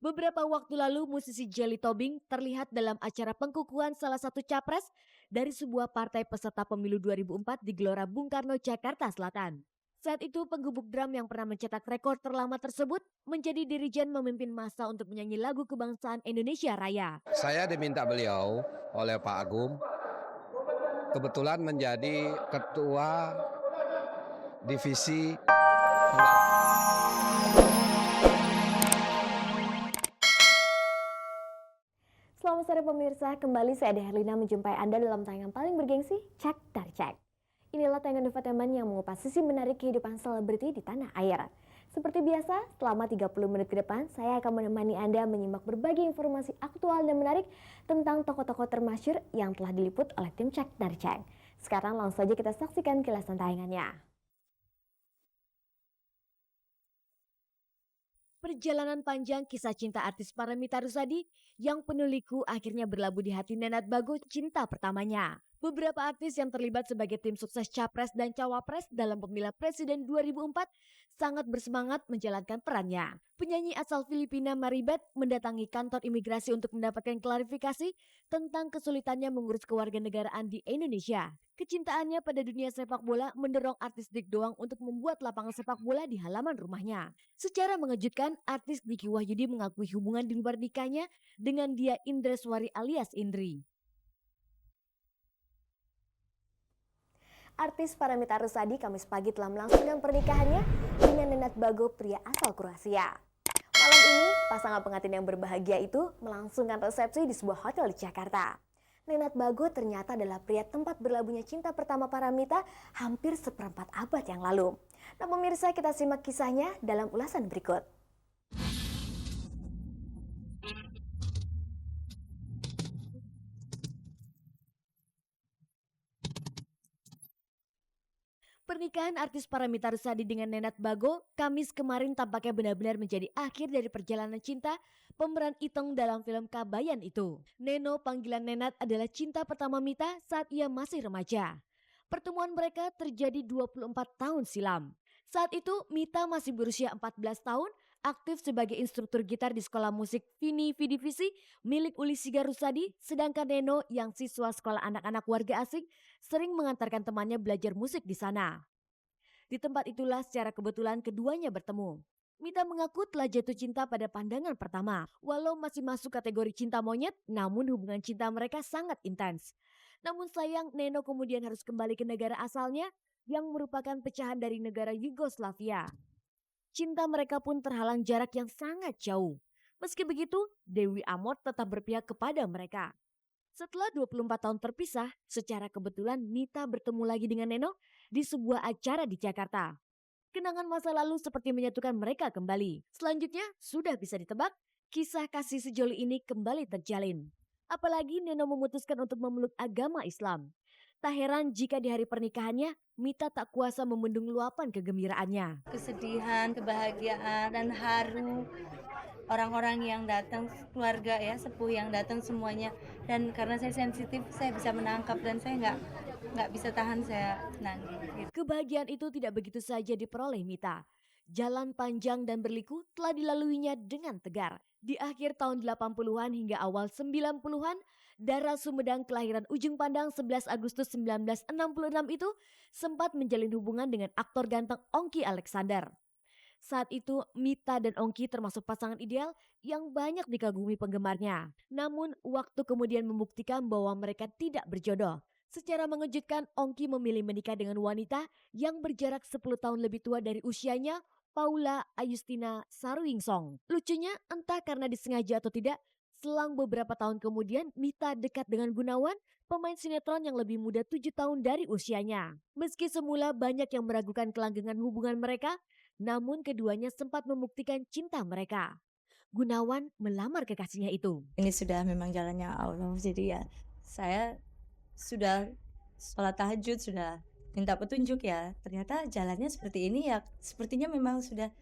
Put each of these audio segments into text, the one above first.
Beberapa waktu lalu musisi Jelly Tobing terlihat dalam acara pengkukuhan salah satu capres dari sebuah partai peserta pemilu 2004 di Gelora Bung Karno, Jakarta Selatan. Saat itu penggubuk drum yang pernah mencetak rekor terlama tersebut menjadi dirijen memimpin massa untuk menyanyi lagu kebangsaan Indonesia Raya. Saya diminta beliau oleh Pak Agung kebetulan menjadi ketua divisi Selamat sore pemirsa, kembali saya Ade Herlina menjumpai Anda dalam tayangan paling bergengsi, Cek dari Cek. Inilah tayangan infotainment yang mengupas sisi menarik kehidupan selebriti di tanah air. Seperti biasa, selama 30 menit ke depan, saya akan menemani Anda menyimak berbagai informasi aktual dan menarik tentang tokoh-tokoh termasyhur yang telah diliput oleh tim Cek dari Cek. Sekarang langsung saja kita saksikan kilasan tayangannya. Perjalanan panjang kisah cinta artis Paramitha Rusady yang penuh liku akhirnya berlabuh di hati Nenad Bago, cinta pertamanya. Beberapa artis yang terlibat sebagai tim sukses Capres dan Cawapres dalam pemilihan Presiden 2004 sangat bersemangat menjalankan perannya. Penyanyi asal Filipina Maribeth mendatangi kantor imigrasi untuk mendapatkan klarifikasi tentang kesulitannya mengurus kewarganegaraan di Indonesia. Kecintaannya pada dunia sepak bola mendorong artis Dik Doang untuk membuat lapangan sepak bola di halaman rumahnya. Secara mengejutkan, artis Diki Wahyudi mengakui hubungan di luar nikahnya dengan Dia Indreswari alias Indri. Artis Paramitha Rusady Kamis pagi telah melangsungkan pernikahannya dengan Nenad Bago, pria asal Kroasia. Malam ini, pasangan pengantin yang berbahagia itu melangsungkan resepsi di sebuah hotel di Jakarta. Nenad Bago ternyata adalah pria tempat berlabuhnya cinta pertama Paramitha hampir seperempat abad yang lalu. Nah pemirsa, kita simak kisahnya dalam ulasan berikut. Pernikahan artis Paramitha Rusady dengan Nenad Bago Kamis kemarin tampaknya benar-benar menjadi akhir dari perjalanan cinta pemeran Itong dalam film Kabayan itu. Neno, panggilan Nenad, adalah cinta pertama Mita saat ia masih remaja. Pertemuan mereka terjadi 24 tahun silam. Saat itu Mita masih berusia 14 tahun, aktif sebagai instruktur gitar di sekolah musik Vini Vidivisi milik Uli Sigar Rusady, sedangkan Neno yang siswa sekolah anak-anak warga asing sering mengantarkan temannya belajar musik di sana. Di tempat itulah secara kebetulan keduanya bertemu. Mita mengaku telah jatuh cinta pada pandangan pertama. Walau masih masuk kategori cinta monyet, namun hubungan cinta mereka sangat intens. Namun sayang, Neno kemudian harus kembali ke negara asalnya yang merupakan pecahan dari negara Yugoslavia. Cinta mereka pun terhalang jarak yang sangat jauh. Meski begitu, Dewi Amor tetap berpihak kepada mereka. Setelah 24 tahun terpisah, secara kebetulan Mita bertemu lagi dengan Neno di sebuah acara di Jakarta. Kenangan masa lalu seperti menyatukan mereka kembali. Selanjutnya, sudah bisa ditebak, kisah kasih sejoli ini kembali terjalin. Apalagi Neno memutuskan untuk memeluk agama Islam. Tak heran jika di hari pernikahannya, Mita tak kuasa membendung luapan kegembiraannya. Kesedihan, kebahagiaan, dan haru orang-orang yang datang, keluarga ya, sepuh yang datang semuanya. Dan karena saya sensitif, saya bisa menangkap dan saya nggak bisa tahan, saya nangis. Gitu. Kebahagiaan itu tidak begitu saja diperoleh Mita. Jalan panjang dan berliku telah dilaluinya dengan tegar. Di akhir tahun 80-an hingga awal 90-an, Dara Sumedang kelahiran Ujung Pandang 11 Agustus 1966 itu sempat menjalin hubungan dengan aktor ganteng Ongky Alexander. Saat itu Mita dan Ongky termasuk pasangan ideal yang banyak dikagumi penggemarnya. Namun waktu kemudian membuktikan bahwa mereka tidak berjodoh. Secara mengejutkan, Ongky memilih menikah dengan wanita yang berjarak 10 tahun lebih tua dari usianya, Paula Ayustina Saruingsong. Lucunya, entah karena disengaja atau tidak, selang beberapa tahun kemudian Mita dekat dengan Gunawan, pemain sinetron yang lebih muda 7 tahun dari usianya. Meski semula banyak yang meragukan kelanggengan hubungan mereka, namun keduanya sempat membuktikan cinta mereka. Gunawan melamar kekasihnya itu. Ini sudah memang jalannya Allah, jadi ya saya sudah sholat tahajud, sudah minta petunjuk ya. Ternyata jalannya seperti ini ya, sepertinya memang sudah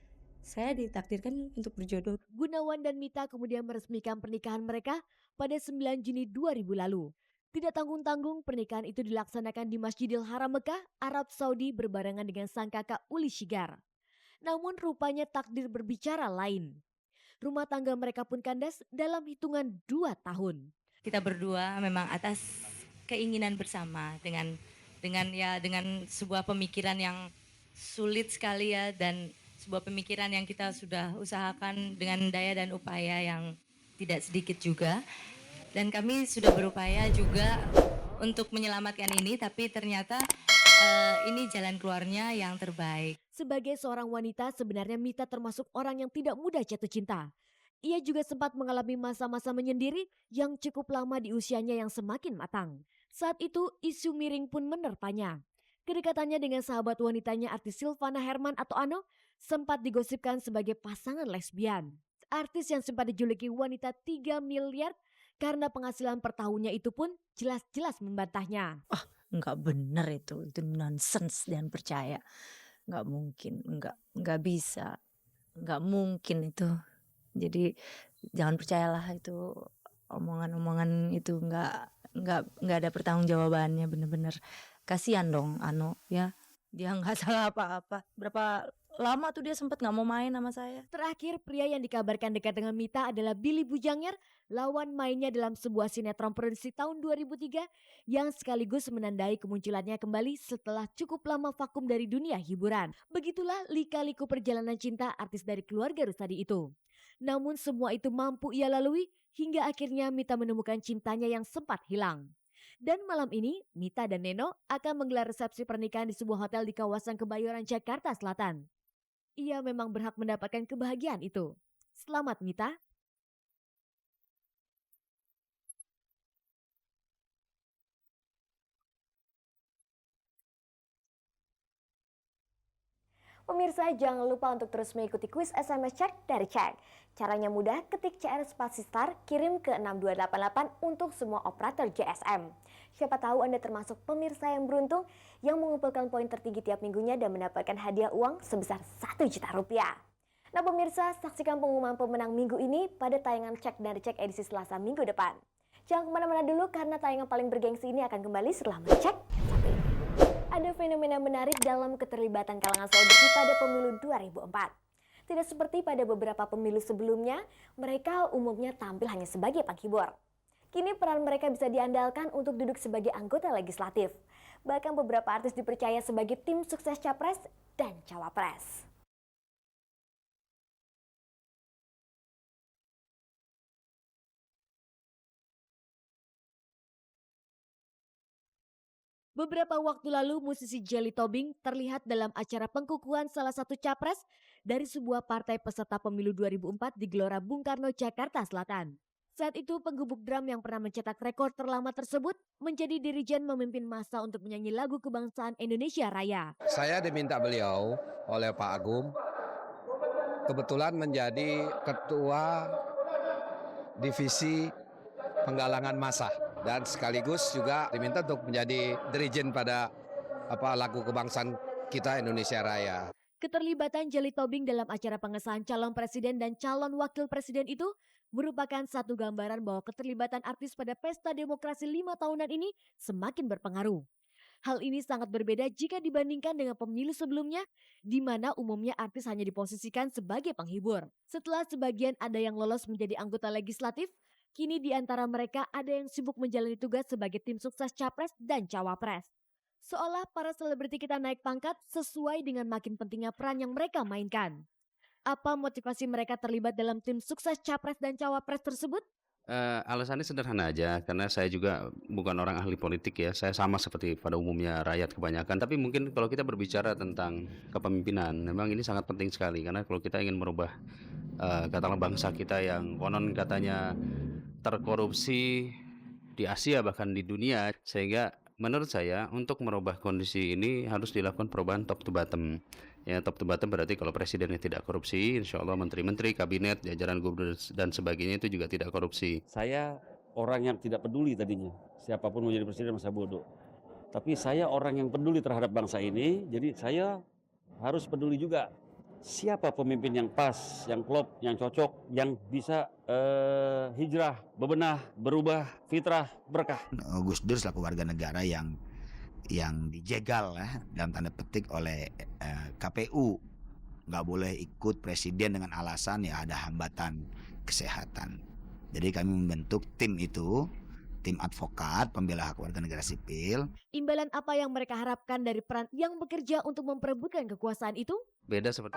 saya ditakdirkan untuk berjodoh. Gunawan dan Mita kemudian meresmikan pernikahan mereka pada 9 Juni 2000 lalu. Tidak tanggung-tanggung, pernikahan itu dilaksanakan di Masjidil Haram Mekah, Arab Saudi berbarengan dengan sang kakak Uli Shigar. Namun rupanya takdir berbicara lain. Rumah tangga mereka pun kandas dalam hitungan 2 tahun. Kita berdua memang atas keinginan bersama dengan sebuah pemikiran yang sulit sekali ya, dan sebuah pemikiran yang kita sudah usahakan dengan daya dan upaya yang tidak sedikit juga. Dan kami sudah berupaya juga untuk menyelamatkan ini, tapi ternyata ini jalan keluarnya yang terbaik. Sebagai seorang wanita, sebenarnya Mita termasuk orang yang tidak mudah jatuh cinta. Ia juga sempat mengalami masa-masa menyendiri yang cukup lama di usianya yang semakin matang. Saat itu, isu miring pun menerpanya. Kedekatannya dengan sahabat wanitanya artis Silvana Herman atau Ano sempat digosipkan sebagai pasangan lesbian. Artis yang sempat dijuluki wanita 3 miliar karena penghasilan per tahunnya itu pun jelas-jelas membantahnya. Nggak benar itu nonsens, dan percaya. Nggak mungkin, nggak bisa, nggak mungkin itu. Jadi jangan percayalah itu omongan-omongan itu, nggak ada pertanggungjawabannya, bener-bener. Kasihan dong Ano ya, dia nggak salah apa-apa. Berapa lama tuh dia sempat nggak mau main sama saya. Terakhir, pria yang dikabarkan dekat dengan Mita adalah Billy Bujanger, lawan mainnya dalam sebuah sinetron produksi tahun 2003 yang sekaligus menandai kemunculannya kembali setelah cukup lama vakum dari dunia hiburan. Begitulah lika-liku perjalanan cinta artis dari keluarga Rusadi itu. Namun semua itu mampu ia lalui hingga akhirnya Mita menemukan cintanya yang sempat hilang. Dan malam ini, Mita dan Neno akan menggelar resepsi pernikahan di sebuah hotel di kawasan Kebayoran, Jakarta Selatan. Ia memang berhak mendapatkan kebahagiaan itu. Selamat Mita. Pemirsa, jangan lupa untuk terus mengikuti kuis SMS Cek dari Cek. Caranya mudah, ketik CR spasi star, kirim ke 6288 untuk semua operator GSM. Siapa tahu Anda termasuk pemirsa yang beruntung yang mengumpulkan poin tertinggi tiap minggunya dan mendapatkan hadiah uang sebesar 1 juta rupiah. Nah pemirsa, saksikan pengumuman pemenang minggu ini pada tayangan Cek dari Cek edisi Selasa minggu depan. Jangan kemana-mana dulu karena tayangan paling bergengsi ini akan kembali setelah mencek yang satu ini. Ada fenomena menarik dalam keterlibatan kalangan selebriti pada pemilu 2004. Tidak seperti pada beberapa pemilu sebelumnya, mereka umumnya tampil hanya sebagai penghibur. Kini peran mereka bisa diandalkan untuk duduk sebagai anggota legislatif. Bahkan beberapa artis dipercaya sebagai tim sukses capres dan cawapres. Beberapa waktu lalu musisi Jelly Tobing terlihat dalam acara pengkukuhan salah satu capres dari sebuah partai peserta pemilu 2004 di Gelora Bung Karno, Jakarta Selatan. Saat itu penggubuk drum yang pernah mencetak rekor terlama tersebut menjadi dirijen memimpin massa untuk menyanyi lagu kebangsaan Indonesia Raya. Saya diminta beliau oleh Pak Agung kebetulan menjadi ketua divisi penggalangan massa dan sekaligus juga diminta untuk menjadi dirijen pada lagu kebangsaan kita Indonesia Raya. Keterlibatan Jelly Tobing dalam acara pengesahan calon presiden dan calon wakil presiden itu merupakan satu gambaran bahwa keterlibatan artis pada pesta demokrasi 5 tahunan ini semakin berpengaruh. Hal ini sangat berbeda jika dibandingkan dengan pemilu sebelumnya, di mana umumnya artis hanya diposisikan sebagai penghibur. Setelah sebagian ada yang lolos menjadi anggota legislatif, kini di antara mereka ada yang sibuk menjalani tugas sebagai tim sukses capres dan cawapres. Seolah para selebriti kita naik pangkat sesuai dengan makin pentingnya peran yang mereka mainkan. Apa motivasi mereka terlibat dalam tim sukses capres dan cawapres tersebut? Alasannya sederhana aja, karena saya juga bukan orang ahli politik ya. Saya sama seperti pada umumnya rakyat kebanyakan. Tapi mungkin kalau kita berbicara tentang kepemimpinan, memang ini sangat penting sekali. Karena kalau kita ingin merubah katakanlah bangsa kita yang konon katanya terkorupsi di Asia bahkan di dunia, sehingga menurut saya untuk merubah kondisi ini harus dilakukan perubahan top to bottom. Ya, top to bottom berarti kalau presidennya tidak korupsi, insya Allah menteri-menteri, kabinet, jajaran gubernur dan sebagainya itu juga tidak korupsi. Saya orang yang tidak peduli tadinya, siapapun mau jadi presiden masa bodoh. Tapi saya orang yang peduli terhadap bangsa ini, jadi saya harus peduli juga siapa pemimpin yang pas, yang klop, yang cocok, yang bisa hijrah, bebenah, berubah, fitrah, berkah. Gus Dur selaku warga negara yang dijegal dalam tanda petik oleh KPU nggak boleh ikut presiden dengan alasan ya ada hambatan kesehatan. Jadi kami membentuk tim itu, tim advokat pembela hak warga negara sipil. Imbalan apa yang mereka harapkan dari peran yang bekerja untuk memperebutkan kekuasaan itu? Beda seperti